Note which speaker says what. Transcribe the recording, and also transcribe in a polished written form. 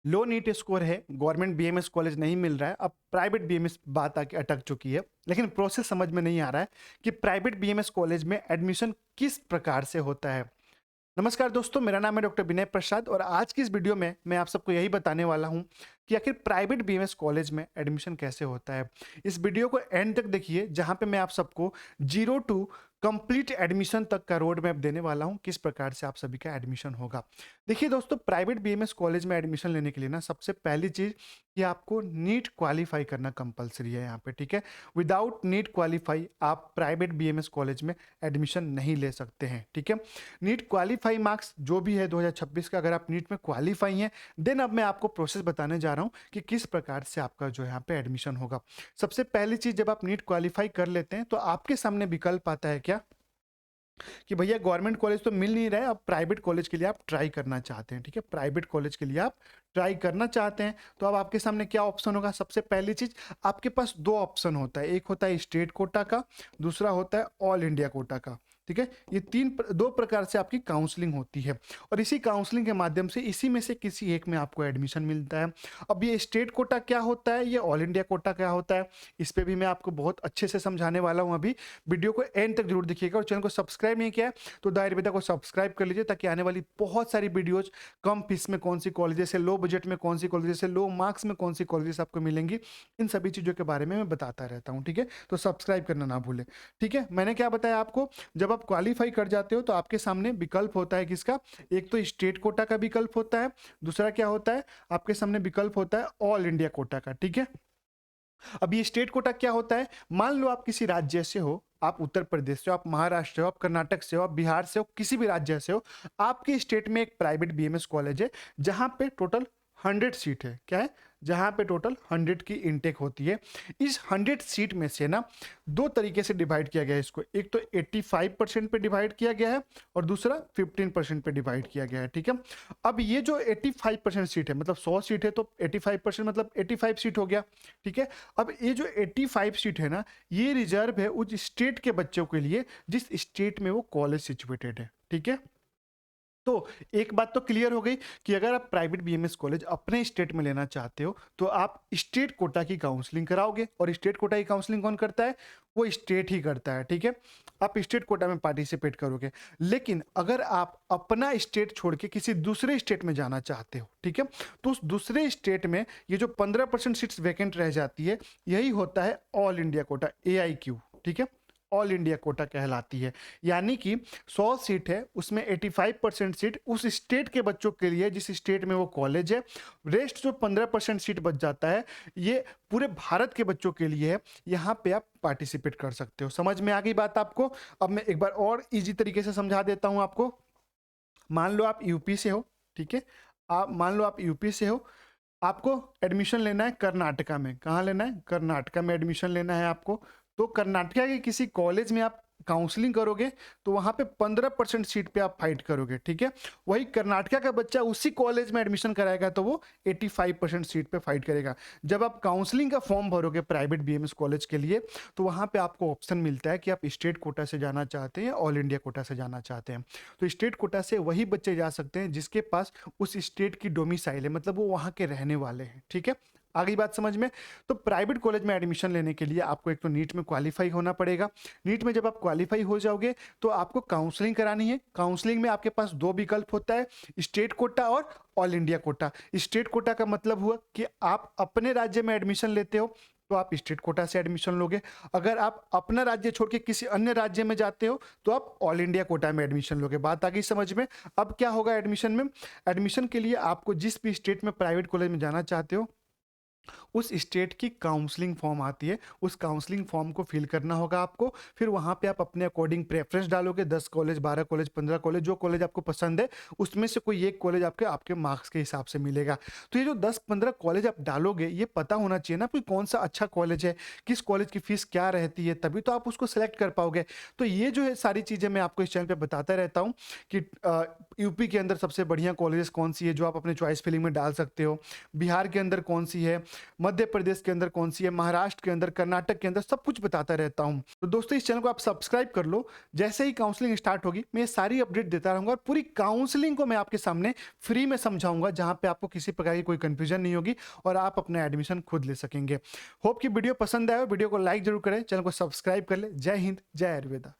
Speaker 1: लो NEET score है, government BMS college नहीं मिल रहा है, अब प्राइवेट बीएमएस बात आके अटक चुकी है। लेकिन प्रोसेस समझ में नहीं आ रहा है कि प्राइवेट बीएमएस कॉलेज में एडमिशन किस प्रकार से होता है। नमस्कार दोस्तों, मेरा नाम है डॉक्टर विनय प्रसाद और आज की इस वीडियो में मैं आप सबको यही बताने वाला हूं कि आखिर प्राइवेट बीएमएस कॉलेज में एडमिशन कैसे होता है। इस वीडियो को एंड तक देखिए, जहां पे मैं आप सबको जीरो टू कंप्लीट एडमिशन तक का रोड मैप देने वाला हूं, किस प्रकार से आप सभी का एडमिशन होगा। देखिए दोस्तों, प्राइवेट बीएमएस कॉलेज में एडमिशन लेने के लिए ना सबसे पहली चीज़ कि आपको नीट क्वालिफाई करना कंपलसरी है यहाँ पे, ठीक है। विदाउट नीट क्वालिफाई आप प्राइवेट बीएमएस कॉलेज में एडमिशन नहीं ले सकते हैं, ठीक है। नीट क्वालिफाई मार्क्स जो भी है 2026 का, अगर आप नीट में क्वालिफाई हैं देन अब मैं आपको प्रोसेस बताने जा रहा हूँ कि किस प्रकार से आपका जो यहाँ पे एडमिशन होगा। सबसे पहली चीज़, जब आप नीट क्वालिफाई कर लेते हैं तो आपके सामने विकल्प आता है क्या कि भैया गवर्नमेंट कॉलेज तो मिल नहीं रहा है, अब प्राइवेट कॉलेज के लिए आप ट्राई करना चाहते हैं, ठीक है। प्राइवेट कॉलेज के लिए आप ट्राई करना चाहते हैं तो अब आपके सामने क्या ऑप्शन होगा। सबसे पहली चीज, आपके पास दो ऑप्शन होता है, एक होता है स्टेट कोटा का, दूसरा होता है ऑल इंडिया कोटा का, ठीक है। ये दो प्रकार से आपकी काउंसलिंग होती है और इसी काउंसलिंग के माध्यम से इसी में से किसी एक में आपको एडमिशन मिलता है। अब ये स्टेट कोटा क्या होता है, ये ऑल इंडिया कोटा क्या होता है, इस पे भी मैं आपको बहुत अच्छे से समझाने वाला हूँ। अभी वीडियो को एंड तक जरूर देखिएगा और चैनल को सब्सक्राइब नहीं किया है तो द आयुर्वेदा को सब्सक्राइब कर लीजिए, ताकि आने वाली बहुत सारी वीडियोज, कम फीस में कौन सी कॉलेजेस से, लो बजट में कौन सी कॉलेजेस से, लो मार्क्स में कौन सी कॉलेजेस आपको मिलेंगी, इन सभी चीज़ों के बारे में मैं बताता रहता हूँ, ठीक है। तो सब्सक्राइब करना ना भूलें, ठीक है। मैंने क्या बताया आपको, जब आप क्वालिफाई कर जाते हो तो आपके सामने विकल्प होता है किसका, एक तो स्टेट कोटा का विकल्प होता है, दूसरा क्या होता है आपके सामने विकल्प होता है ऑल इंडिया कोटा का, ठीक है। अब ये स्टेट कोटा क्या होता है, मान लो आप किसी राज्य से हो, आप उत्तर प्रदेश से हो, आप महाराष्ट्र से हो, आप कर्नाटक से हो, आप बिहार से हो, किसी भी राज्य से हो, आपके स्टेट में एक प्राइवेट बीएमएस कॉलेज है जहां पे टोटल 100 सीट है, क्या है, जहां पे टोटल 100 की इनटेक होती है। इस 100 सीट में से ना दो तरीके से डिवाइड किया गया है इसको, एक तो 85% पे डिवाइड किया गया है और दूसरा 15% पे डिवाइड किया गया है, ठीक है। अब ये जो 85% सीट है, मतलब 100 सीट है तो 85% मतलब 85 सीट हो गया, ठीक है। अब ये जो 85 सीट है ना, ये रिजर्व है उस स्टेट के बच्चों के लिए जिस स्टेट में वो कॉलेज सिचुएटेड है, ठीक है। तो एक बात तो क्लियर हो गई कि अगर आप प्राइवेट बीएमएस कॉलेज अपने स्टेट में लेना चाहते हो तो आप स्टेट कोटा की काउंसलिंग कराओगे, और स्टेट कोटा की काउंसलिंग कौन करता है, वो स्टेट ही करता है, ठीक है। आप स्टेट कोटा में पार्टिसिपेट करोगे। लेकिन अगर आप अपना स्टेट छोड़ के किसी दूसरे स्टेट में जाना चाहते हो, ठीक है, तो उस दूसरे स्टेट में ये जो 15% सीट्स वैकेंट रह जाती है, यही होता है ऑल इंडिया कोटा, AIQ, ठीक है। ऑल इंडिया कोटा कहलाती है। यानी कि 100 सीट है, उसमें 85% सीट उस स्टेट के बच्चों के लिए जिस स्टेट में वो कॉलेज है, रेस्ट जो 15% सीट बच जाता है ये पूरे भारत के बच्चों के लिए है। यहाँ पे आप पार्टिसिपेट कर सकते हो। समझ में आ गई बात आपको। अब मैं एक बार और इजी तरीके से समझा देता हूँ आपको। मान लो आप यूपी से हो, ठीक है, आप मान लो आप यूपी से हो, आपको एडमिशन लेना है कर्नाटका में। कहाँ लेना है, कर्नाटका में एडमिशन लेना है आपको। तो कर्नाटका के किसी कॉलेज में आप काउंसलिंग करोगे तो वहाँ पे 15% सीट पे आप फाइट करोगे, ठीक है। वही कर्नाटका का बच्चा उसी कॉलेज में एडमिशन कराएगा तो वो 85% सीट पे फाइट करेगा। जब आप काउंसलिंग का फॉर्म भरोगे प्राइवेट बीएमएस कॉलेज के लिए तो वहाँ पे आपको ऑप्शन मिलता है कि आप स्टेट कोटा से जाना चाहते हैं या ऑल इंडिया कोटा से जाना चाहते हैं। तो स्टेट कोटा से वही बच्चे जा सकते हैं जिसके पास उस स्टेट की डोमिसाइल है, मतलब वो वहाँ के रहने वाले हैं, ठीक है। आ गई बात समझ में। तो प्राइवेट कॉलेज में एडमिशन लेने के लिए आपको एक तो नीट में क्वालिफाई होना पड़ेगा। नीट में जब आप क्वालिफाई हो जाओगे तो आपको काउंसलिंग करानी है। काउंसलिंग में आपके पास दो विकल्प होता है, स्टेट कोटा और all India quota. State quota का मतलब हुआ कि आप अपने राज्य में एडमिशन लेते हो तो आप स्टेट कोटा से एडमिशन लोगे। अगर आप अपना राज्य छोड़ के किसी अन्य राज्य में जाते हो तो आप ऑल इंडिया कोटा में एडमिशन लोगे। बात आ गई समझ में। अब क्या होगा एडमिशन में, एडमिशन के लिए आपको जिस भी स्टेट में प्राइवेट कॉलेज में जाना चाहते हो उस स्टेट की काउंसलिंग फॉर्म आती है, उस काउंसलिंग फॉर्म को फिल करना होगा आपको। फिर वहाँ पे आप अपने अकॉर्डिंग प्रेफरेंस डालोगे, 10 कॉलेज, 12 कॉलेज, 15 कॉलेज, जो कॉलेज आपको पसंद है उसमें से कोई एक कॉलेज आपके आपके मार्क्स के हिसाब से मिलेगा। तो ये जो 10-15 कॉलेज आप डालोगे ये पता होना चाहिए ना कोई कौन सा अच्छा कॉलेज है, किस कॉलेज की फीस क्या रहती है, तभी तो आप उसको सेलेक्ट कर पाओगे। तो ये जो है सारी चीज़ें मैं आपको इस चैनल पर बताता रहता हूँ कि यूपी के अंदर सबसे बढ़िया कॉलेजेस कौन सी है जो आप अपने चॉइस फिलिंग में डाल सकते हो, बिहार के अंदर कौन सी है, मध्य प्रदेश के अंदर कौन सी है, महाराष्ट्र के अंदर, कर्नाटक के अंदर, सब कुछ बताता रहता हूँ। तो दोस्तों इस चैनल को आप सब्सक्राइब कर लो। जैसे ही काउंसलिंग स्टार्ट होगी मैं ये सारी अपडेट देता रहूँगा और पूरी काउंसलिंग को मैं आपके सामने फ्री में समझाऊंगा, जहाँ पे आपको किसी प्रकार की कोई कंफ्यूजन नहीं होगी और आप अपना एडमिशन खुद ले सकेंगे। होप कि वीडियो पसंद आए, वीडियो को लाइक जरूर करें, चैनल को सब्सक्राइब कर ले। जय हिंद, जय आयुर्वेदा।